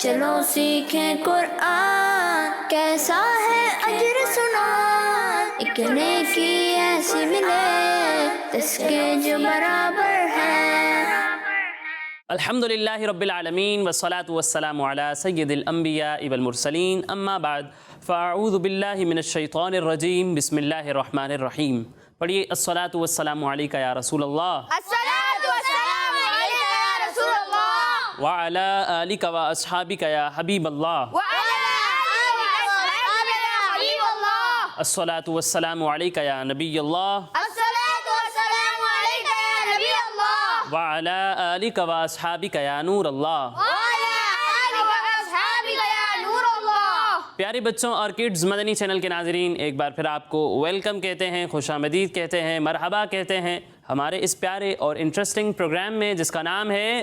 چلو سیکھیں قرآن، کیسا ہے اجر سنا، ایک نیکی ایسی ملے اس کے جو برابر ہے۔ الحمدللہ رب العالمین والصلاة والسلام علی سید الانبیاء والمرسلین، اما بعد فاعوذ باللہ من الشیطان الرجیم، بسم اللہ الرحمن الرحیم۔ پڑھیے الصلاة والسلام علیکہ یا رسول اللہ، الصلاۃ والسلام علیکہ یا رسول اللہ، وعلی آلکہ و اصحابکہ یا حبیب اللہ، وعلی آلہ وصحبہ یا حبیب اللہ، الصلاة والسلام علیکہ یا نبی اللہ، الصلاۃ والسلام علیکہ یا نبی اللہ، وعلی آلکہ و اصحابکہ یا نور اللہ۔ وعلی آلہ وصحبہ یا نور اللہ۔ پیارے بچوں اور کڈز مدنی چینل کے ناظرین، ایک بار پھر آپ کو ویلکم کہتے ہیں، خوش آمدید کہتے ہیں، مرحبا کہتے ہیں ہمارے اس پیارے اور انٹرسٹنگ پروگرام میں جس کا نام ہے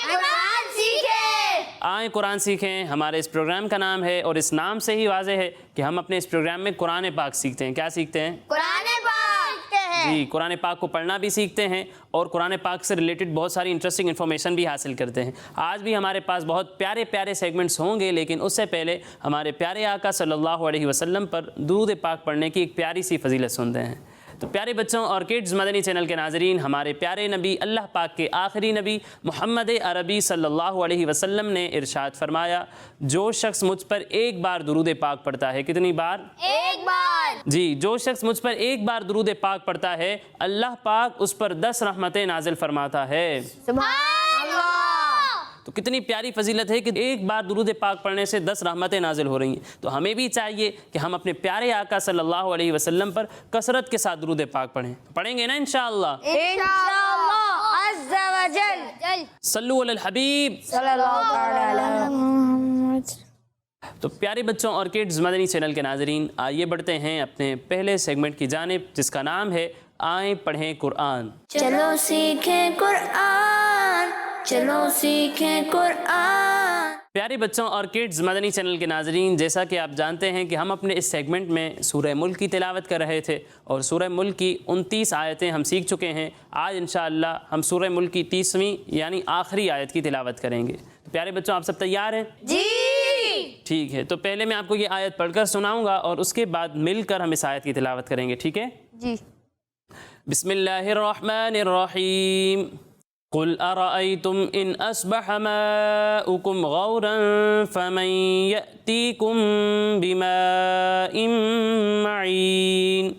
قرآن سیکھیں، آئیں قرآن سیکھیں۔ ہمارے اس پروگرام کا نام ہے اور اس نام سے ہی واضح ہے کہ ہم اپنے اس پروگرام میں قرآن پاک سیکھتے ہیں۔ کیا سیکھتے ہیں؟ قرآن پاک سیکھتے ہیں۔ جی، قرآن پاک کو پڑھنا بھی سیکھتے ہیں اور قرآن پاک سے ریلیٹڈ بہت ساری انٹرسٹنگ انفارمیشن بھی حاصل کرتے ہیں۔ آج بھی ہمارے پاس بہت پیارے پیارے سیگمنٹس ہوں گے، لیکن اس سے پہلے ہمارے پیارے آقا صلی اللہ علیہ وسلم پر درود پاک پڑھنے کی ایک پیاری سی فضیلت سنتے ہیں۔ تو پیارے بچوں اور کڈز مدنی چینل کے ناظرین، ہمارے پیارے نبی، اللہ پاک کے آخری نبی محمد عربی صلی اللہ علیہ وسلم نے ارشاد فرمایا، جو شخص مجھ پر ایک بار درود پاک پڑھتا ہے، کتنی بار؟ ایک بار۔ جی، جو شخص مجھ پر ایک بار درود پاک پڑھتا ہے، اللہ پاک اس پر 10 رحمتیں نازل فرماتا ہے۔ سبحان اللہ۔ تو کتنی پیاری فضیلت ہے کہ ایک بار درود پاک پڑھنے سے 10 رحمتیں نازل ہو رہی ہیں۔ تو ہمیں بھی چاہیے کہ ہم اپنے پیارے آقا صلی اللہ علیہ وسلم پر کثرت کے ساتھ درود پاک پڑھیں۔ پڑھیں گے نا انشاءاللہ؟ انشاءاللہ عز و جل۔ صلو علی الحبیب صلی اللہ علیہ۔ تو پیارے بچوں اور کڈز مدنی چینل کے ناظرین، آئیے بڑھتے ہیں اپنے پہلے سیگمنٹ کی جانب جس کا نام ہے آئیں پڑھیں قرآن۔ چلو سیکھیں قرآن، چلو سیکھیں قرآن۔ پیارے بچوں اور کڈز مدنی چینل کے ناظرین، جیسا کہ آپ جانتے ہیں کہ ہم اپنے اس سیگمنٹ میں سورہ ملک کی تلاوت کر رہے تھے اور سورہ ملک کی 29 آیتیں ہم سیکھ چکے ہیں۔ آج انشاءاللہ ہم سورہ ملک کی 30ویں یعنی آخری آیت کی تلاوت کریں گے۔ تو پیارے بچوں، آپ سب تیار ہیں؟ جی۔ ٹھیک ہے، تو پہلے میں آپ کو یہ آیت پڑھ کر سناؤں گا اور اس کے بعد مل کر ہم اس آیت کی تلاوت کریں گے، ٹھیک ہے؟ جی۔ بسم اللہ الرحمن الرحیم۔ قل ارأيتم ان اصبح ماؤكم غورا فمن يأتيكم بماء معين۔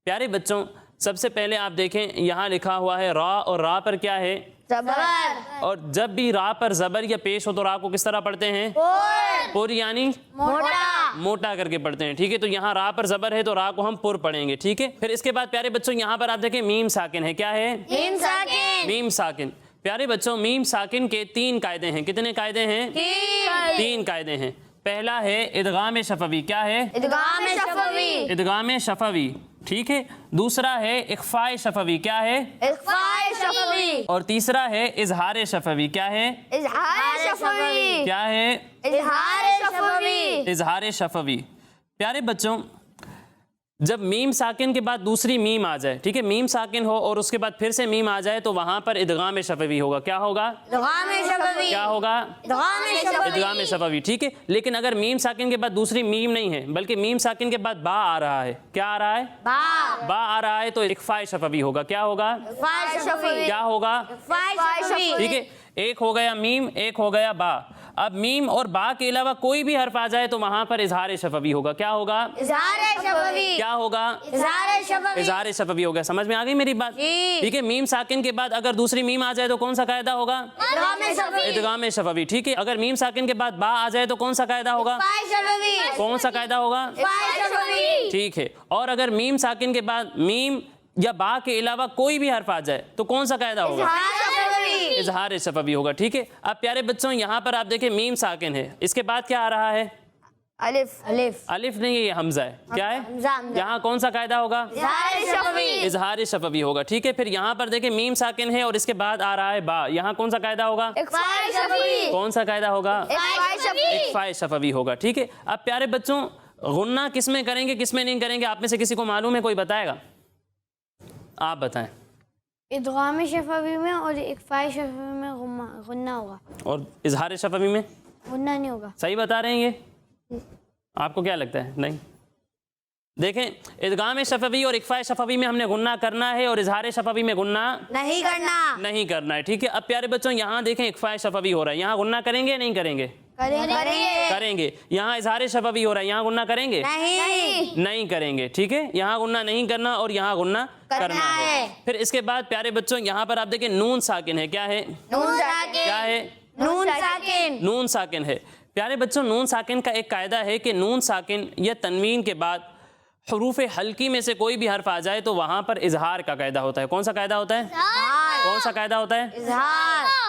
پیارے بچوں، سب سے پہلے آپ دیکھیں یہاں لکھا ہوا ہے را، اور را پر کیا ہے؟ زبر۔ اور جب بھی را پر زبر یا پیش ہو تو را کو کس طرح پڑھتے ہیں؟ پر، یعنی موٹا۔ موٹا کر کے پڑھتے ہیں، ٹھیک ہے؟ تو یہاں را پر زبر ہے تو را کو ہم پر پڑھیں گے، ٹھیک ہے؟ پھر اس کے بعد پیارے بچوں یہاں پر آپ دیکھیں میم ساکن ہے، کیا ہے؟ میم ساکن۔ میم ساکن۔ پیارے بچوں، میم ساکن کے 3 قاعدے ہیں۔ کتنے قاعدے ہیں؟ 3 قاعدے ہیں۔ پہلا ہے ادغام شفوی، کیا ہے؟ ادغام شفوی۔ ادغام شفوی، ٹھیک ہے؟ دوسرا ہے اخفاء شفوی، کیا ہے؟ اخفاء شفوی۔ اور تیسرا ہے اظہار شفوی، کیا ہے؟ اظہار شفوی۔ کیا ہے؟ اظہار شفوی۔ اظہار شفوی۔ پیارے بچوں، جب میم ساکن کے بعد دوسری میم آ جائے، ٹھیک ہے، میم ساکن ہو اور اس کے بعد پھر سے میم آ جائے تو وہاں پر ادغام شفوی ہوگا۔ کیا ہوگا؟ ادغام شفوی۔ کیا ہوگا؟ ادغام شفوی۔ ادغام شفوی، ٹھیک ہے؟ لیکن اگر میم ساکن کے بعد دوسری میم نہیں ہے بلکہ میم ساکن کے بعد با آ رہا ہے، کیا آ رہا ہے؟ با آ رہا ہے تو اخفاء شفوی ہوگا۔ کیا ہوگا؟ اخفاء شفوی۔ کیا ہوگا؟ اخفاء شفوی۔ ٹھیک ہے، ایک ہو گیا میم، ایک ہو گیا با۔ اب میم اور با کے علاوہ کوئی بھی حرف آ جائے تو وہاں پر اظہار شفوی ہوگا۔ کیا ہوگا؟ اظہار شفوی۔ کیا ہوگا؟ اظہار شفوی۔ اظہار شفوی ہوگا۔ سمجھ میں آ گئی میری بات؟ ٹھیک ہے، میم ساکن کے بعد اگر دوسری میم آ جائے تو کون سا قاعدہ ہوگا؟ ادغام شفوی۔ ادغام شفوی، ٹھیک ہے؟ اگر میم ساکن کے بعد با آ جائے تو کون سا قاعدہ ہوگا؟ اخفاء شفوی۔ کون سا قاعدہ ہوگا؟ اخفاء شفوی۔ ٹھیک ہے، اور اگر میم ساکن کے بعد میم یا با کے علاوہ کوئی بھی حرف آ جائے تو کون سا قاعدہ ہوگا؟ اظہار شفوی ہوگا، ٹھیک ہے؟ اب پیارے بچوں یہاں پر آپ دیکھیں میم ساکن ہے، اس کے بعد کیا آ رہا ہے؟ الف۔ الف۔ الف نہیں ہے، یہ حمزہ ہے۔ کیا ہے؟ حمزہ۔ یہاں کون سا قاعدہ ہوگا؟ اظہار شفوی۔ اظہار شفوی ہوگا، ٹھیک ہے؟ پھر یہاں پر دیکھیں میم ساکن ہے اور اس کے بعد آ رہا ہے با، یہاں کون سا قاعدہ ہوگا؟ اخفاء شفوی۔ کون سا قاعدہ ہوگا؟ اخفاء شفوی۔ اخفاء شفوی ہوگا، ٹھیک ہے؟ اب پیارے بچوں غنہ کس میں کریں گے کس میں نہیں کریں گے، آپ میں سے کسی کو معلوم ہے؟ کوئی بتائے گا؟ آپ بتائیں۔ ادغام شفوی میں اور اخفاء شفوی میں غنہ ہوگا، اور اظہار شفوی میں गुन्ना नहीं होगा। सही बता रहे हैं ये? आपको क्या लगता है? नहीं। देखें, इदगाम शफवी और इख्फा शफवी में हमने गुन्ना करना है और इजहार शफवी में गुन्ना नहीं करना है। ठीक है, अब प्यारे बच्चों यहाँ देखें इख्फा शफवी हो रहा है, यहाँ गुन्ना करेंगे या नहीं करेंगे? करेंगे। यहाँ इजहार शफवी हो रहा है, यहाँ गुन्ना करेंगे? नहीं करेंगे। ठीक है, यहाँ गुन्ना नहीं करना और यहाँ गुन्ना करना है। फिर इसके बाद प्यारे बच्चों यहाँ पर आप देखें नून साकिन है। क्या है? क्या है? नून साकिन है। प्यारे बच्चों, नून साकिन का एक कायदा है कि नून साकिन या तनवीन के बाद हरूफ हल्की में से कोई भी हर्फ आ जाए तो वहाँ पर इजहार का कायदा होता है। कौन सा कायदा होता है? कौन सा कायदा होता है?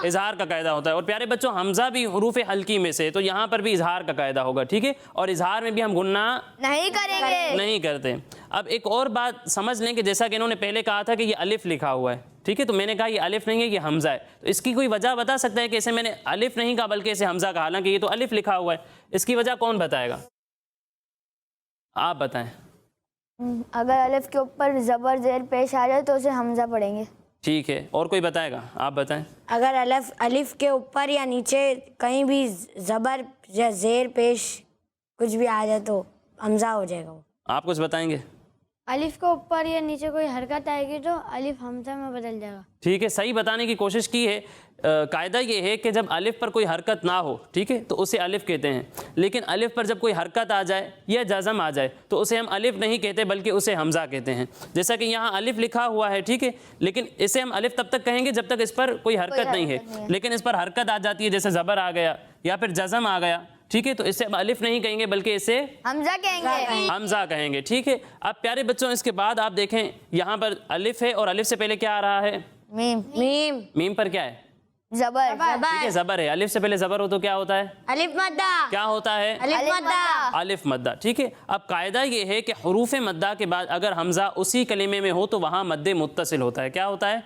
इजहार का कायदा होता है। और प्यारे बच्चों, हमजा भी हरूफ हल्की में से, तो यहाँ पर भी इजहार का कायदा होगा। ठीक है, और इजहार में भी हम गुन्ना नहीं करते। अब एक और बात समझ लें कि जैसा कि इन्होंने पहले कहा था कि ये अलिफ लिखा हुआ है, ठीक है, तो मैंने कहा ये अलिफ नहीं है, ये हमजा है। तो इसकी कोई वजह बता सकता है कि इसे मैंने अलिफ नहीं कहा बल्कि इसे हमजा कहा, हालांकि ये तो अलिफ लिखा हुआ है? इसकी वजह कौन बताएगा? आप बताएं। अगर अलिफ के ऊपर जबर जेर पेश आ जाए तो उसे हमजा पढ़ेंगे। ठीक है, और कोई बताएगा? आप बताएं। अगर अलिफ के ऊपर या नीचे कहीं भी जबर या जेर पेश कुछ भी आ जाए तो हमजा हो जाएगा वो। आप कुछ बताएंगे? अलिफ के ऊपर या नीचे कोई हरकत आएगी तो अलिफ हमजा में बदल जाएगा। ठीक है, सही बताने की कोशिश की है। कायदा ये है कि जब अलिफ पर कोई हरकत ना हो, ठीक है, तो उसे अलिफ कहते हैं। लेकिन अलिफ पर जब कोई हरकत आ जाए या जज़म आ जाए तो उसे हम अलिफ नहीं कहते बल्कि उसे हमजा कहते हैं। जैसा कि यहाँ अलिफ लिखा हुआ है, ठीक है, लेकिन इसे हम अलिफ तब तक कहेंगे जब तक इस पर कोई हरकत नहीं है। लेकिन इस पर हरकत आ जाती है, जैसे ज़बर आ गया या फिर जज़म आ गया, ठीक है, तो इसे अब अलिफ नहीं कहेंगे बल्कि इसे हमजा कहेंगे। ठीक है, अब प्यारे बच्चों इसके बाद आप देखें यहाँ पर अलिफ है और अलिफ से पहले क्या आ रहा है? मीम पर क्या है? जबर। ठीक है, जबर है। अलिफ से पहले जबर हो तो क्या होता है? अलिफ मद्दा। क्या होता है? अलिफ मद्दा। ठीक है, अब कायदा ये है कि हुरूफ मद्दा के बाद अगर हमजा उसी कलीमे में हो तो वहाँ मद्दे मुत्तसिल होता है। क्या होता है?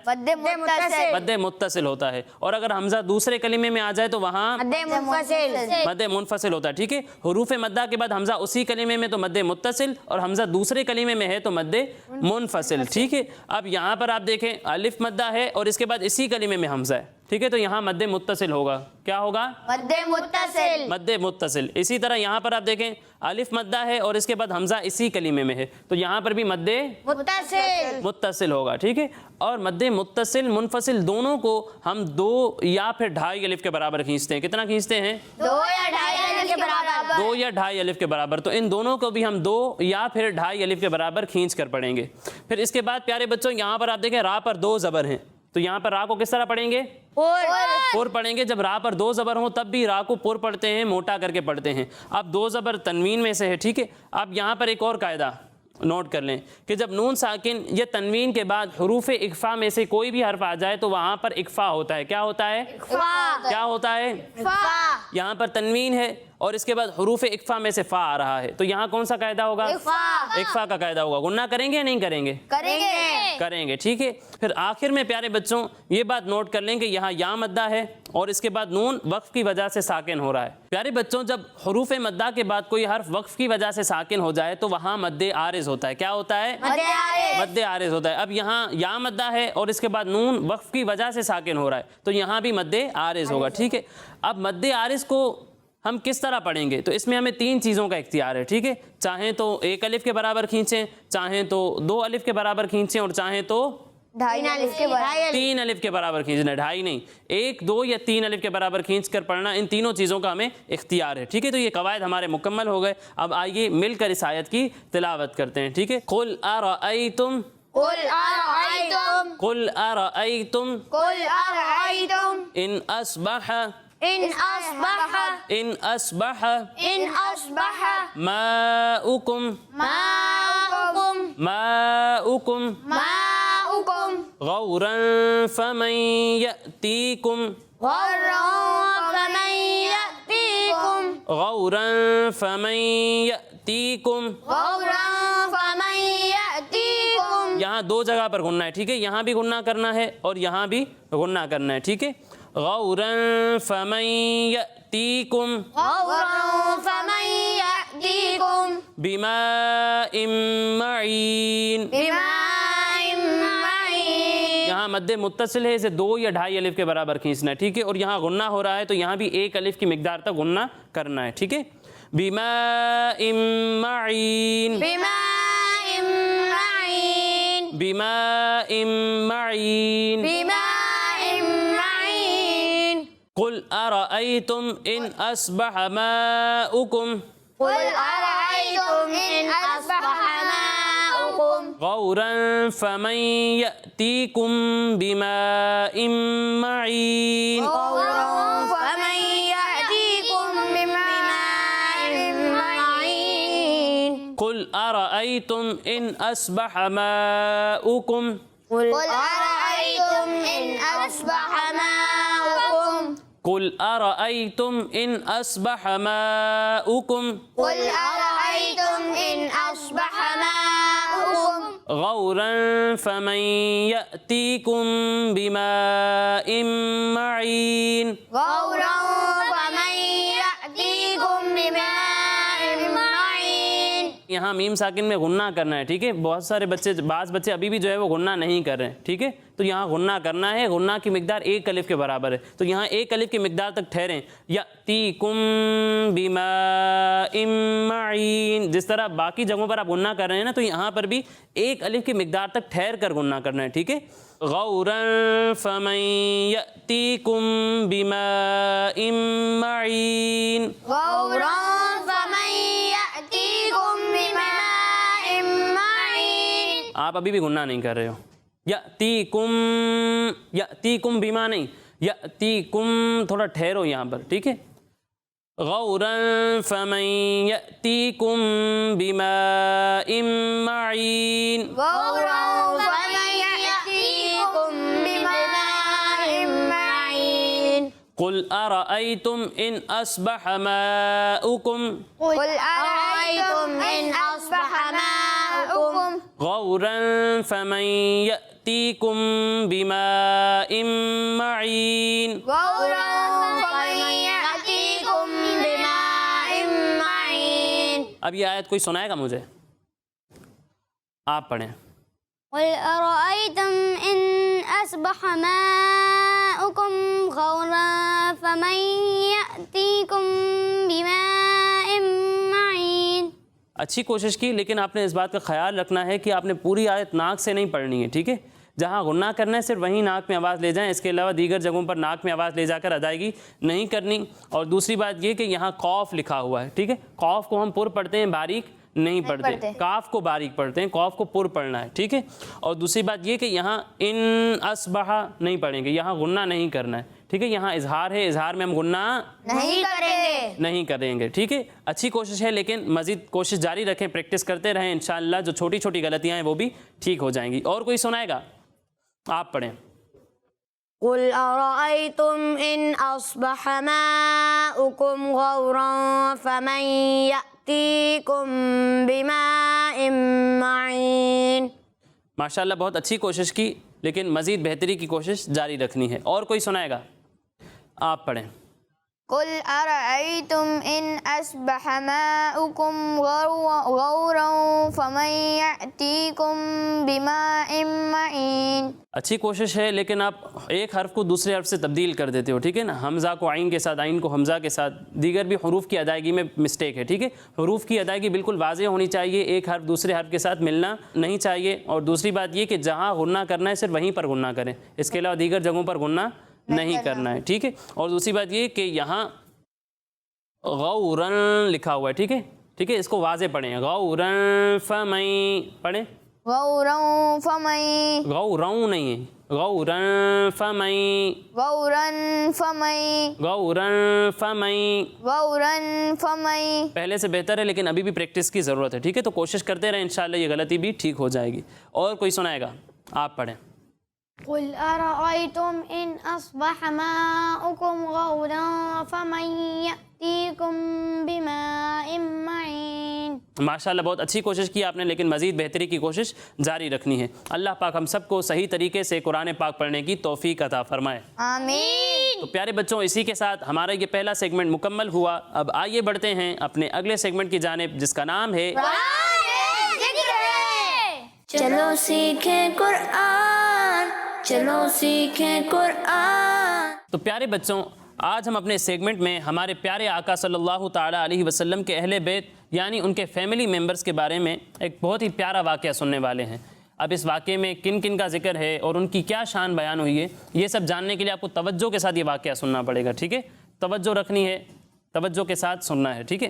मद्दे मुत्तसिल होता है। और अगर हमजा दूसरे कलीमे में आ जाए तो वहाँ मद्दे मुनफसिल होता है। ठीक है, हुरूफ मद्दा के बाद हमजा उसी कलीमे में तो मद्दे मुत्तसिल, और हमजा दूसरे कलीमे में है तो मद्दे मुनफसिल। ठीक है, अब यहाँ पर आप देखें अलिफ मद्दा है और इसके बाद इसी कलीमे में हमजा है, ठीक है, तो यहाँ मद्दे मुत्तसिल होगा। क्या होगा? मद्दे मुत्तसिल। इसी तरह यहाँ पर आप देखें अलिफ मद्दा है और इसके बाद हमजा इसी कलीमे में है तो यहाँ पर भी मद्दे मुत्तसिल होगा। ठीक है, और मद्दे मुत्तसिल मुनफसिल दोनों को हम 2 या फिर 2.5 अलिफ के बराबर खींचते हैं। कितना खींचते हैं? 2 या 2.5 अलिफ के बराबर। 2 या 2.5 अलिफ के बराबर। तो इन दोनों को भी हम 2 या फिर 2.5 अलिफ के बराबर खींच कर पढ़ेंगे। फिर इसके बाद प्यारे बच्चों यहाँ पर आप देखें रा पर 2 ज़बर हैं, तो यहाँ पर रा को किस तरह पढ़ेंगे? पुर पढ़ेंगे। जब रा पर 2 ज़बर हो तब भी रा को पुर पढ़ते हैं, मोटा करके पढ़ते हैं। अब 2 ज़बर तनवीन में से है। ठीक है, अब यहाँ पर एक और कायदा नोट कर लें कि जब नून साकिन या तनवीन के बाद हुरूफ इख्फा में से कोई भी हर्फ आ जाए तो वहाँ पर इख्फा होता है। क्या होता है? क्या होता है? यहाँ पर तनवीन है और इसके बाद हुरूफ इख्फा में से फा आ रहा है तो यहाँ कौन सा कायदा होगा? इख्फा का कायदा होगा। गुन्ना करेंगे या नहीं करेंगे? करेंगे। ठीक है, फिर आखिर में प्यारे बच्चों ये बात नोट कर लें कि यहाँ या मद्दा है और इसके बाद नून वक्फ की वजह से साकिन हो रहा है। प्यारे बच्चों, जब हुरूफ मद्दा के बाद कोई हर्फ वक्फ की वजह से साकिन हो जाए तो वहाँ मद्दे आरिज होता है। क्या होता है? मद्दे आरिज होता है। अब यहाँ या मद्दा है और इसके बाद नून वक्फ की वजह से साकिन हो रहा है तो यहाँ भी मद्दे आरिज होगा। ठीक है, अब मद्दे आरिज को हम किस तरह पढ़ेंगे? तो इसमें हमें 3 चीज़ों का इख्तियार है। ठीक है, चाहें तो 1 अलिफ के बराबर खींचें, चाहें तो 2 अलिफ के बराबर खींचें और चाहें तो 2.5 अलिफ के बराबर। 3 अलिफ के बराबर खींचना, 2.5 नहीं, 1, 2 या 3 अलिफ के बराबर खींच कर पढ़ना। इन तीनों चीज़ों का हमें इख्तियार है। ठीक है, तो ये कवायद हमारे मुकम्मल हो गए। अब आइए मिलकर इस आयत की तिलावत करते हैं। ठीक है, कुल अरअयतुम इन अस्बह माउकुम गौरन फमन यअतीकुम यहाँ 2 जगह पर गुन्ना है। ठीक है, यहाँ भी गुन्ना करना है और यहाँ भी गुन्ना करना है। ठीक है, गौरन फमन यअतीकुम बिमाइन मईन। यहाँ مد متصل ہے اسے 2 یا 2.5 الف کے برابر کھینچنا ہے، ٹھیک ہے، اور یہاں غنہ ہو رہا ہے تو یہاں بھی 1 الف کی مقدار تک غنہ کرنا ہے، ٹھیک ہے. بِمَاءٍ مَّعِينٍ بِمَاءٍ مَّعِينٍ بِمَاءٍ مَّعِينٍ بِمَاءٍ مَّعِينٍ قُلْ أَرَأَيْتُمْ إِنْ أَصْبَحَ مَاؤُكُمْ قُلْ أَرَأَيْتُمْ إِنْ أَصْبَحَ مَاؤُكُمْ غَوْرًا فَمَنْ يَأْتِيكُمْ بِمَاءٍ مَّعِينٍ غَوْرًا فَمَن يَأْتِيكُم بِمَاءٍ مَّعِينٍ قُلْ أَرَأَيْتُمْ إِنْ أَصْبَحَ مَاؤُكُمْ قُلْ أَرَأَيْتُمْ إِنْ أَصْبَحَ مَاؤُكُمْ قُلْ أَرَأَيْتُمْ إِنْ أَصْبَحَ مَاؤُكُمْ قُلْ أَرَأَيْتُمْ إِنْ أَصْبَحَ مَاؤُكُمْ غَوْرًا فَمَنْ يَأْتِيكُمْ بِمَاءٍ مَّعِينٍ غَوْرًا فَمَن يَأْتِيكُم بِمَاءٍ مَّعِينٍ. یہاں میم ساکن میں غنہ کرنا ہے، ٹھیک ہے. بہت سارے بعض بچے ابھی بھی جو ہے وہ غنہ نہیں کر رہے ہیں، ٹھیک ہے. تو یہاں غنہ کرنا ہے، غنہ کی مقدار 1 الف کے برابر ہے، تو یہاں 1 الف کی مقدار تک ٹھہریں. یأتیکم بماء معین، جس طرح باقی جگہوں پر آپ غنہ کر رہے ہیں نا، تو یہاں پر بھی 1 الف کی مقدار تک ٹھہر کر غنہ کرنا ہے، ٹھیک ہے. غورا فمن یأتیکم بماء معین. غَوْرًا فَمَن يَأْتِيكُم بِمَاءٍ مَّعِينٍ. آپ ابھی بھی غنہ نہیں کر رہے ہو. یأتیکم بما نہیں، یأتیکم تھوڑا ٹھہرو یہاں پر، ٹھیک ہے. غورا فمن یأتیکم بماء معین. غَوْرًا فَمَن يَأْتِيكُم بِمَاءٍ مَّعِينٍ. قل أرأيتم إن أصبح ماؤكم قُلْ أَرَأَيْتُمْ إِنْ أَصْبَحَ مَاؤُكُمْ غورا فمن يأتيكم بماء معين. غَوْرًا فَمَن يَأْتِيكُم بِمَاءٍ مَّعِينٍ. اب یہ آیت کوئی سنائے گا مجھے؟ آپ پڑھیں. قل أرأيتم إن أصبح ماؤكم غورا فمن يأتيكم بماء معين. اچھی کوشش کی، لیکن آپ نے اس بات کا خیال رکھنا ہے کہ آپ نے پوری آیت ناک سے نہیں پڑھنی ہے، ٹھیک ہے. جہاں غنہ کرنا ہے صرف وہیں ناک میں آواز لے جائیں، اس کے علاوہ دیگر جگہوں پر ناک میں آواز لے جا کر ادائیگی نہیں کرنی. اور دوسری بات یہ کہ یہاں قوف لکھا ہوا ہے، ٹھیک ہے. قوف کو ہم پر پڑھتے ہیں، باریک نہیں پڑھتے. کاف کو باریک پڑھتے ہیں، قوف کو پر پڑھنا ہے، ٹھیک ہے. اور دوسری بات یہ کہ یہاں ان اصبح نہیں پڑھیں گے، یہاں غنہ نہیں کرنا ہے، ٹھیک ہے. یہاں اظہار ہے، اظہار میں ہم غنہ نہیں کریں گے، ٹھیک ہے. اچھی کوشش ہے، لیکن مزید کوشش جاری رکھیں، پریکٹس کرتے رہیں، انشاءاللہ جو چھوٹی چھوٹی غلطیاں ہیں وہ بھی ٹھیک ہو جائیں گی. اور کوئی سنائے گا؟ آپ پڑھیں. قُلْ أَرَأَيْتُمْ إِنْ أَصْبَحَ مَاؤُكُمْ غَوْرًا فَمَن يَأْتِيكُم بِمَاءٍ مَّعِينٍ. ماشاءاللہ بہت اچھی کوشش کی، لیکن مزید بہتری کی کوشش جاری رکھنی ہے. اور کوئی سنائے گا؟ آپ پڑھیں. قل أرأيتم إن أصبح ماؤكم غورا فمن يأتيكم بماء معين. اچھی کوشش ہے، لیکن آپ ایک حرف کو دوسرے حرف سے تبدیل کر دیتے ہو، ٹھیک ہے نا. حمزہ کو عین کے ساتھ، عین کو حمزہ کے ساتھ، دیگر بھی حروف کی ادائیگی میں مسٹیک ہے، ٹھیک ہے. حروف کی ادائیگی بالکل واضح ہونی چاہیے، ایک حرف دوسرے حرف کے ساتھ ملنا نہیں چاہیے. اور دوسری بات یہ کہ جہاں غنہ کرنا ہے صرف وہیں پر غنہ کریں، اس کے علاوہ دیگر جگہوں پر غنہ نہیں کرنا ہے، ٹھیک ہے. اور دوسری بات یہ کہ یہاں غورن لکھا ہوا ہے، ٹھیک ہے، ٹھیک ہے. اس کو واضح پڑھیں. غورن فمن پڑھیں. غورا فمن، غوروں نہیں ہے، غورن فمن، غورا فمن، غورن فمن. غورا فمن. پہلے سے بہتر ہے، لیکن ابھی بھی پریکٹس کی ضرورت ہے، ٹھیک ہے. تو کوشش کرتے رہیں، انشاءاللہ یہ غلطی بھی ٹھیک ہو جائے گی. اور کوئی سنائے گا؟ آپ پڑھیں. قل أرأيتم إن أصبح ماؤكم غورا فمن يأتيكم بماء معين. ماشاءاللہ بہت اچھی کوشش کی آپ نے، لیکن مزید بہتری کی کوشش جاری رکھنی ہے. اللہ پاک ہم سب کو صحیح طریقے سے قرآن پاک پڑھنے کی توفیق عطا فرمائے. آمین. تو پیارے بچوں، اسی کے ساتھ ہمارا یہ پہلا سیگمنٹ مکمل ہوا. اب آئیے بڑھتے ہیں اپنے اگلے سیگمنٹ کی جانب، جس کا نام ہے چلو سیکھیں قرآن चलो सीखें कुरान। तो प्यारे बच्चों, आज हम अपने सेगमेंट में हमारे प्यारे आका सल्लल्लाहु ताला अलैहि वसल्लम के अहले बैत यानी उनके फैमिली मेम्बर्स के बारे में एक बहुत ही प्यारा वाक़या सुनने वाले हैं। अब इस वाक़े में किन किन का जिक्र है और उनकी क्या शान बयान हुई है, ये सब जानने के लिए आपको तवज्जो के साथ ये वाक़या सुनना पड़ेगा, ठीक है। तवज्जो रखनी है, तवज्जो के साथ सुनना है, ठीक है।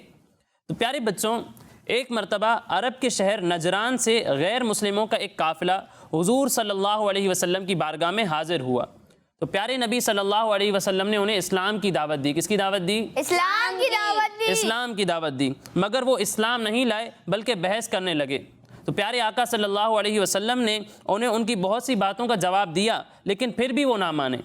तो प्यारे बच्चों, एक मरतबा अरब के शहर नजरान से गैर मुस्लिमों का एक काफ़िला हुजूर सल्लल्लाहु अलैहि वसल्लम की बारगाह में हाजिर हुआ। तो प्यारे नबी सल्लल्लाहु अलैहि वसल्लम ने उन्हें इस्लाम की दावत दी। किसकी दावत दी? इस्लाम की दावत दी। इस्लाम की दावत दी, मगर वो इस्लाम नहीं लाए बल्कि बहस करने लगे। तो प्यारे आका सल्लल्लाहु अलैहि वसल्लम ने उन्हें उनकी बहुत सी बातों का जवाब दिया, लेकिन फिर भी वो ना माने।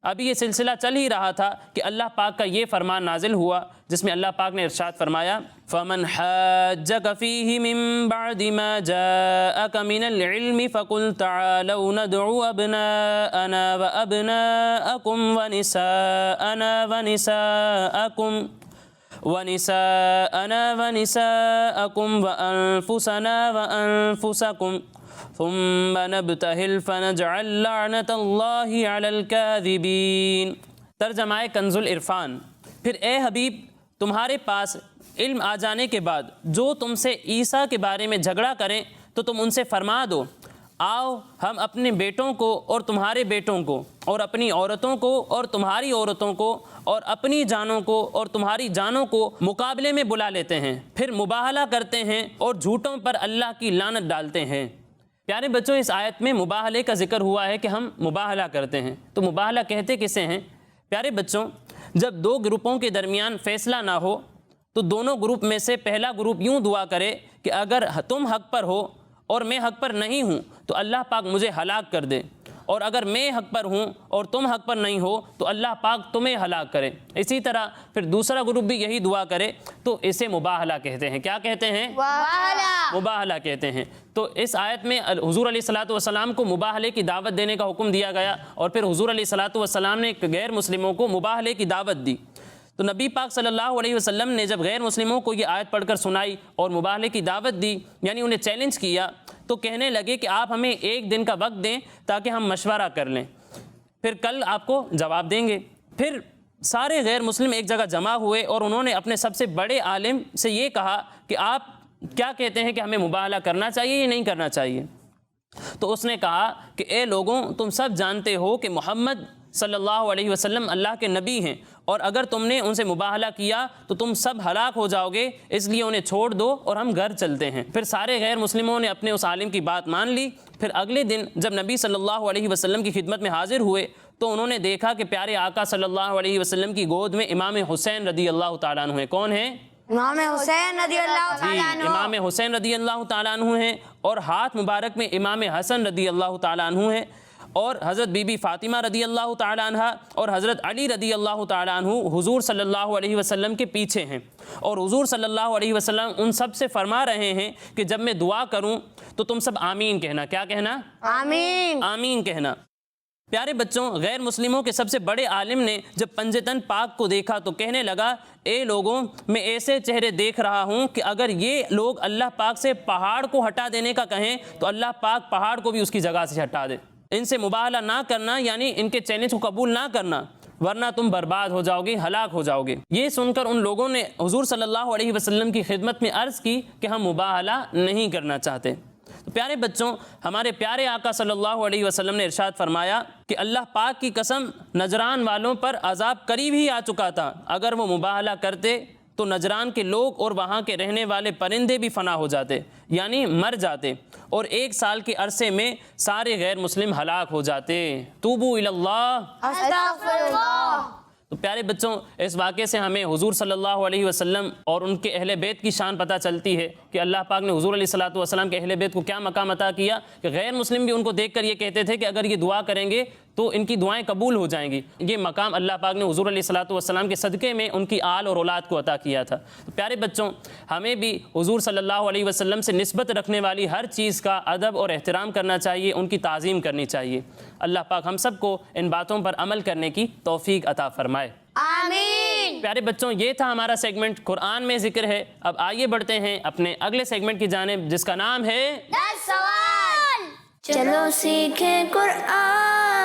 अभी ये सिलसिला चल ही रहा था कि अल्लाह पाक का ये फरमान नाजिल हुआ, जिसमें अल्लाह पाक ने इरशाद फरमाया, फ़मन हज्जक फ़ीहि मिन बअदि मा जाअक मिनल इल्मि फ़कुल तआलौ नदउ अब्नाअना व अब्नाअकुम व निसाअना व निसाअकुम व अनफुसना व अनफुसकुम ثم نبتهل فنجعل لعنة الله على الكاذبين। तर्जमाए कंजुल इरफान। फिर ए हबीब, तुम्हारे पास इल्म आ जाने के बाद जो तुमसे ईसा के बारे में झगड़ा करें तो तुम उनसे फरमा दो, आओ हम अपने बेटों को और तुम्हारे बेटों को और अपनी औरतों को और तुम्हारी औरतों को और अपनी जानों को और तुम्हारी जानों को मुकाबले में बुला लेते हैं, फिर मुबाहला करते हैं और झूठों पर अल्लाह की लानत डालते हैं। प्यारे बच्चों, इस आयत में मुबाहले का जिक्र हुआ है कि हम मुबाहला करते हैं। तो मुबाहला कहते किसे हैं? प्यारे बच्चों, जब दो ग्रुपों के दरमियान फ़ैसला ना हो तो दोनों ग्रुप में से पहला ग्रुप यूँ दुआ करे कि अगर तुम हक़ पर हो और मैं हक़ पर नहीं हूँ तो अल्लाह पाक मुझे हलाक कर दे, और अगर मैं हक़ पर हूँ और तुम हक़ पर नहीं हो तो अल्लाह पाक तुम्हें हलाक करे। इसी तरह फिर दूसरा ग्रुप भी यही दुआ करे, तो इसे मुबाहला कहते हैं। क्या कहते हैं? मुबाहला कहते हैं। तो इस आयत में हुजूर अलैहिस्सलातु वस्सलाम को मुबाहले की दावत देने का हुक्म दिया गया, और फिर हुजूर अलैहिस्सलातु वस्सलाम ने गैर मुस्लिमों को मुबाहले की दावत दी। तो नबी पाक सल्लल्लाहु अलैहि वसल्लम ने जब गैर मुस्लिमों को ये आयत पढ़कर सुनाई और मुबाहले की दावत दी, यानी उन्हें चैलेंज किया, तो कहने लगे कि आप हमें एक दिन का वक्त दें ताकि हम मशवरा कर लें, फिर कल आपको जवाब देंगे। फिर सारे गैर मुस्लिम एक जगह जमा हुए और उन्होंने अपने सबसे बड़े आलिम से ये कहा कि आप क्या कहते हैं कि हमें मुबाहला करना चाहिए या नहीं करना चाहिए? तो उसने कहा कि ए लोगों, तुम सब जानते हो कि मोहम्मद सल्लल्लाहु अलैहि वसल्लम अल्लाह के नबी हैं, और अगर तुमने उनसे मुबाहला किया तो तुम सब हलाक हो जाओगे, इसलिए उन्हें छोड़ दो और हम घर चलते हैं। फिर सारे गैर मुस्लिमों ने अपने उस आलिम की बात मान ली। फिर अगले दिन जब नबी सल्लल्लाहु अलैहि वसल्लम की खिदमत में हाजिर हुए तो उन्होंने देखा कि प्यारे आका सल्लल्लाहु अलैहि वसल्लम की गोद में इमाम हुसैन रदी अल्लाह तआला अन्हु हैं। कौन है? इमाम हुसैन रदी अल्लाह तआला अन्हु। इमाम हुसैन रदी अल्लाह तआला अन्हु हैं, और हाथ मुबारक में इमाम हसन रदी अल्लाह तआला अन्हु हैं, और हज़रत बीबी फ़ातिमा रदी अल्लाह तआला अन्हा और हज़रत अली रदी अल्लाह तआला अन्हु हुज़ूर सल्लल्लाहु अलैहि वसल्लम के पीछे हैं। और हुज़ूर सल्लल्लाहु अलैहि वसल्लम उन सब से फरमा रहे हैं कि जब मैं दुआ करूं तो तुम सब आमीन कहना। क्या कहना? आमीन। आमीन कहना। प्यारे बच्चों, गैर मुस्लिमों के सबसे बड़े आलिम ने जब पंजतन पाक को देखा तो कहने लगा, ए लोगों, मैं ऐसे चेहरे देख रहा हूँ कि अगर ये लोग अल्लाह पाक से पहाड़ को हटा देने का कहें तो अल्लाह पाक पहाड़ को भी उसकी जगह से हटा दे। इनसे मुबाहला ना करना, यानी इनके चैलेंज को कबूल ना करना, वरना तुम बर्बाद हो जाओगे, हलाक हो जाओगे। ये सुनकर उन लोगों ने हुजूर सल्लल्लाहु अलैहि वसल्लम की खिदमत में अर्ज़ की कि हम मुबाहला नहीं करना चाहते। तो प्यारे बच्चों, हमारे प्यारे आका सल्लल्लाहु अलैहि वसल्लम ने इरशाद फरमाया कि अल्लाह पाक की कसम, नजरान वालों पर अजाब करीब ही आ चुका था। अगर वो मुबाहला करते तो नजरान के लोग और वहाँ के रहने वाले परिंदे भी फना हो जाते, यानी मर जाते, और 1 साल के अरसे में सारे गैर मुस्लिम हलाक हो जाते। तूबू इलल्लाह। अस्तगफिरुल्लाह। तो प्यारे बच्चों, इस वाक़े से हमें हुजूर सल्लल्लाहु अलैहि वसल्लम और उनके अहले बैत की शान पता चलती है कि अल्लाह पाक ने हुजूर अलैहिस्सलातु वस्सलाम के अहले बैत को क्या मकाम अता किया कि गैर मुस्लिम भी उनको देखकर ये कहते थे कि अगर ये दुआ करेंगे तो इनकी दुआएं कबूल हो जाएंगी। ये मकाम अल्लाह पाक ने हुजूर अलैहिस्सलातु वस्सलाम के सदक़े में उनकी आल और औलाद को अता किया था। तो प्यारे बच्चों, हमें भी हुजूर सल्लल्लाहु अलैहि वसल्लम से निस्बत रखने वाली हर चीज़ का अदब और एहतराम करना चाहिए, उनकी ताज़ीम करनी चाहिए। अल्लाह पाक हम सबको इन बातों पर अमल करने की तौफीक अता फरमाए। आमीन। प्यारे बच्चों, ये था हमारा सेगमेंट कुरान में जिक्र है। अब आइए बढ़ते हैं अपने अगले सेगमेंट की जानिब, जिसका नाम है 10 सवाल। चलो सीखें कुरान।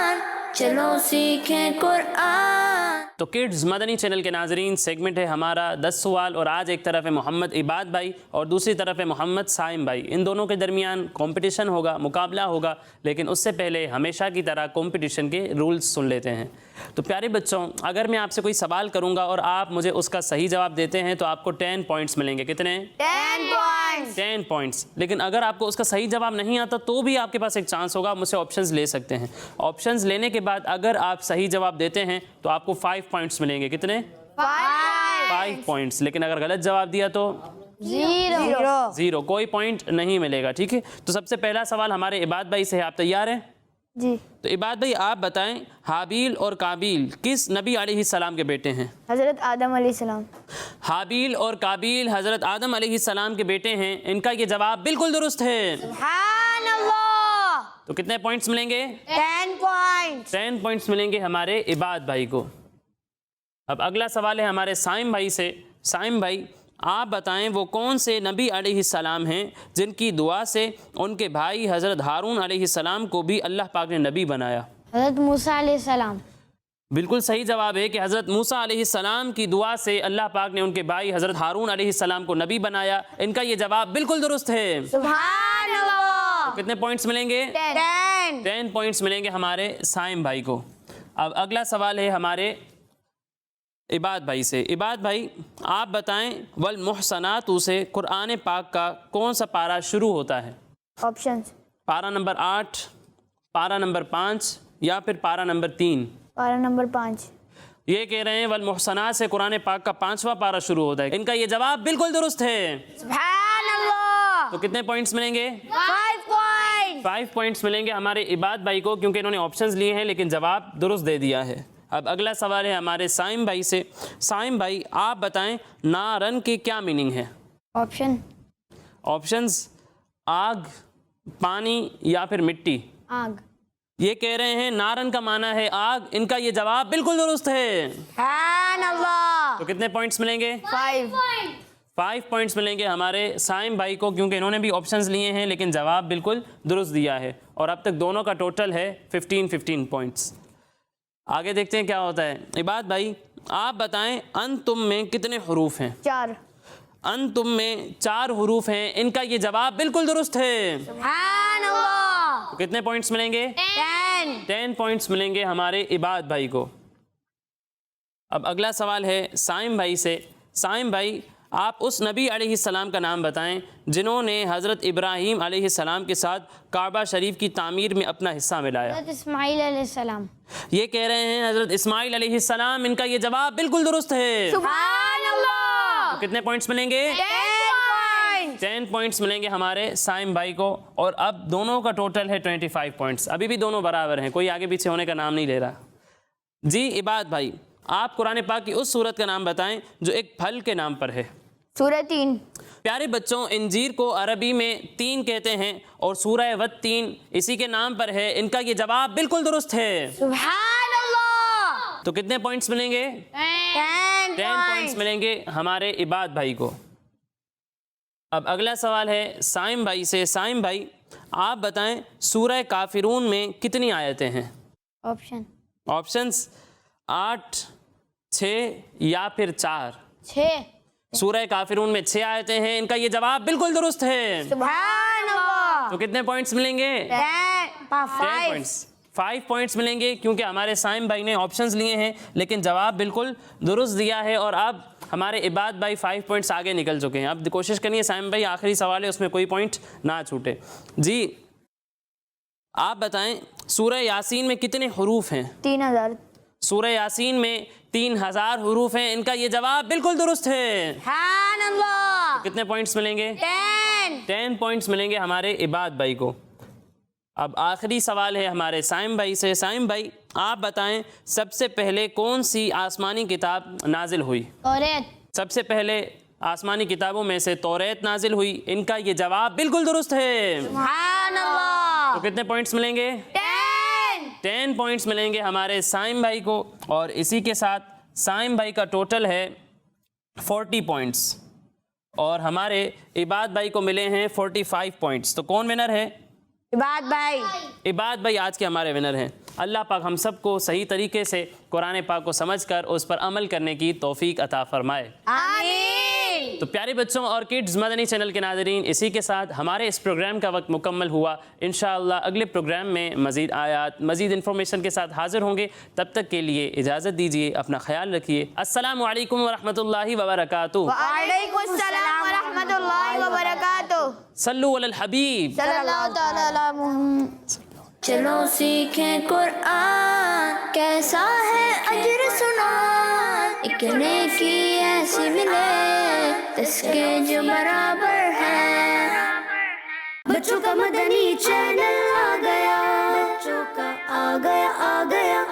चलो सीखें कुरान। तो किड्स मदनी चैनल के नाजरीन, सेगमेंट है हमारा 10 सवाल, और आज एक तरफ है मोहम्मद इबाद भाई और दूसरी तरफ है मोहम्मद साइम भाई। इन दोनों के दरमियान कंपटीशन होगा, मुकाबला होगा, लेकिन उससे पहले हमेशा की तरह कंपटीशन के रूल्स सुन लेते हैं। तो प्यारे बच्चों, अगर मैं आपसे कोई सवाल करूंगा और आप मुझे उसका सही जवाब देते हैं तो आपको 10 पॉइंट्स मिलेंगे। कितने? 10 पॉइंट्स। 10 पॉइंट्स। लेकिन अगर आपको उसका सही जवाब नहीं आता तो भी आपके पास एक चांस होगा, मुझसे ऑप्शंस ले सकते हैं। ऑप्शंस लेने के बाद अगर आप सही जवाब देते हैं तो आपको 5 पॉइंट्स मिलेंगे। कितने? 5 पॉइंट्स। लेकिन अगर गलत जवाब दिया तो 0, कोई पॉइंट नहीं मिलेगा। ठीक है, तो सबसे पहला सवाल हमारे इबाद भाई से है। आप तैयार हैं? जी। तो इबाद भाई आप बताएं, हाबील और काबील किस नबी अलैहिस्सलाम के बेटे हैं? हज़रत आदम अलैहिस्सलाम। हाबील और काबील हज़रत आदम अलैहिस्सलाम के बेटे हैं। इनका ये जवाब बिल्कुल दुरुस्त है। सुभान अल्लाह। तो कितने पॉइंट्स मिलेंगे? 10 पॉइंट्स। 10 पॉइंट्स मिलेंगे हमारे इबाद भाई को। अब अगला सवाल है हमारे साइम भाई से। साइम भाई आप बताएं, वो कौन से नबी अलैहिस्सलाम हैं जिनकी दुआ से उनके भाई हज़रत हारून अलैहिस्सलाम को भी अल्लाह पाक ने नबी बनाया? हज़रत मूसा अलैहिस्सलाम। बिल्कुल सही जवाब है कि हज़रत मूसा अलैहिस्सलाम की दुआ से अल्लाह पाक ने उनके भाई हज़रत हारून अलैहिस्सलाम को नबी बनाया। इनका ये जवाब बिल्कुल दुरुस्त है। सुभान अल्लाह। तो कितने पॉइंट्स मिलेंगे? 10 पॉइंट्स मिलेंगे हमारे साइम भाई को। अब अगला सवाल है हमारे इबाद भाई से। इबाद भाई आप बताएं, वल मुहसनातु से कुरान पाक का कौन सा पारा शुरू होता है? ऑप्शंस। पारा नंबर 8, पारा नंबर 5 या फिर पारा नंबर 3? पारा नंबर 5। ये कह रहे हैं वल मुहसनात से कुरान पाक का 5वां पारा शुरू होता है। इनका ये जवाब बिल्कुल दुरुस्त है। सुभान अल्लाह। तो कितने पॉइंट्स मिलेंगे? 5 पॉइंट्स। 5 पॉइंट्स मिलेंगे हमारे इबाद भाई को, क्योंकि इन्होंने ऑप्शंस लिए हैं लेकिन जवाब दुरुस्त दे दिया है। अब अगला सवाल है हमारे साइम भाई से। साइम भाई आप बताएं, नारन की क्या मीनिंग है? ऑप्शंस आग, पानी या फिर मिट्टी? आग। ये कह रहे हैं नारन का माना है आग। इनका ये जवाब बिल्कुल दुरुस्त है। सुभान अल्लाह। तो कितने पॉइंट्स मिलेंगे? 5 पॉइंट्स मिलेंगे हमारे साइम भाई को, क्योंकि इन्होंने भी ऑप्शंस लिए हैं लेकिन जवाब बिल्कुल दुरुस्त दिया है। और अब तक दोनों का टोटल है 15 पॉइंट्स। आगे देखते हैं क्या होता है। इबाद भाई आप बताएं, अंतुम में कितने हरूफ हैं? 4। अंतुम में 4 हरूफ हैं। इनका ये जवाब बिल्कुल दुरुस्त है। सुभान अल्लाह। तो कितने पॉइंट्स मिलेंगे? 10 पॉइंट्स मिलेंगे हमारे इबाद भाई को। अब अगला सवाल है साइम भाई से। साइम भाई आप उस नबी अलैहिस्सलाम का नाम बताएं जिन्होंने हज़रत इब्राहीम अलैहिस्सलाम के साथ काबा शरीफ की तामीर में अपना हिस्सा मिलाया? हज़रत इस्माइल अलैहिस्सलाम। ये कह रहे हैं हज़रत इस्माइल अलैहिस्सलाम। इनका ये जवाब बिल्कुल दुरुस्त है। सुभान अल्लाह। तो कितने पॉइंट्स मिलेंगे? 10 पॉइंट्स मिलेंगे हमारे साइम भाई को। और अब दोनों का टोटल है 25 पॉइंट्स। अभी भी दोनों बराबर हैं, कोई आगे पीछे होने का नाम नहीं ले रहा। जी इबाद भाई आप कुरान पाक की उस सूरत का नाम बताएं जो एक फल के नाम पर है? सूरह 3। प्यारे बच्चों, इंजीर को अरबी में 3 कहते हैं और सूरह वत्तीन इसी के नाम पर है। इनका ये जवाब बिल्कुल दुरुस्त है। सुभान अल्लाह। तो कितने पॉइंट्स मिलेंगे? 10 पॉइंट्स मिलेंगे हमारे इबाद भाई को। अब अगला सवाल है साइम भाई से। साइम भाई आप बताएं, सूरह काफिरून में कितनी आयतें हैं? ऑप्शंस 8, 6 या फिर 4? 6। सूरह काफिरून में 6 आयतें हैं। इनका ये जवाब बिल्कुल दुरुस्त है। सुभान अल्लाह। तो कितने पॉइंट्स मिलेंगे? 10 पॉइंट्स। 5 पॉइंट्स मिलेंगे क्योंकि हमारे साइम भाई ने ऑप्शंस लिए हैं लेकिन जवाब बिल्कुल दुरुस्त दिया है। और अब हमारे इबाद भाई 5 पॉइंट्स आगे निकल चुके हैं। अब कोशिश करिए साइम भाई, आखिरी सवाल है उसमें कोई पॉइंट ना छूटे। जी आप बताएं, सूरह यासीन में कितने हरूफ हैं? 3000। सूरह यासीन में 3000 हरूफ हैं। इनका ये जवाब बिल्कुल दुरुस्त है। सुभान अल्लाह। कितने पॉइंट्स मिलेंगे? 10 पॉइंट्स मिलेंगे हमारे इबाद भाई को। अब आखिरी सवाल है हमारे साइम भाई से। साइम भाई आप बताएं, सबसे पहले कौन सी आसमानी किताब नाजिल हुई? तौरात। सबसे पहले आसमानी किताबों में से तौरात नाजिल हुई। इनका ये जवाब बिल्कुल दुरुस्त है। सुभान अल्लाह। तो कितने पॉइंट्स मिलेंगे? 10 पॉइंट्स मिलेंगे हमारे साइम भाई को। और इसी के साथ साइम भाई का टोटल है 40 पॉइंट्स और हमारे इबाद भाई को मिले हैं 45 पॉइंट्स। तो कौन विनर है? इबाद भाई। इबाद भाई आज के हमारे विनर हैं। اللہ پاک ہم سب کو صحیح طریقے سے قرآن پاک کو سمجھ کر اس پر عمل کرنے کی توفیق عطا فرمائے۔ آمین۔ تو پیارے بچوں اور کڈز مدنی چینل کے ناظرین، اسی کے ساتھ ہمارے اس پروگرام کا وقت مکمل ہوا۔ انشاءاللہ اگلے پروگرام میں مزید آیات، مزید انفارمیشن کے ساتھ حاضر ہوں گے۔ تب تک کے لیے اجازت دیجیے، اپنا خیال رکھیے۔ السلام علیکم ورحمۃ اللہ وبرکاتہ۔ وعلیکم السلام ورحمۃ اللہ وبرکاتہ۔ صلو علی الحبیب۔ صلی اللہ تعالی علی محمد۔ چلو سیکھیں قرآن، کیسا ہے اجر سنا، ایک نیکی ایسی ملے اس کے جو برابر ہے۔ بچوں کا مدنی چینل آ گیا، بچوں کا آ گیا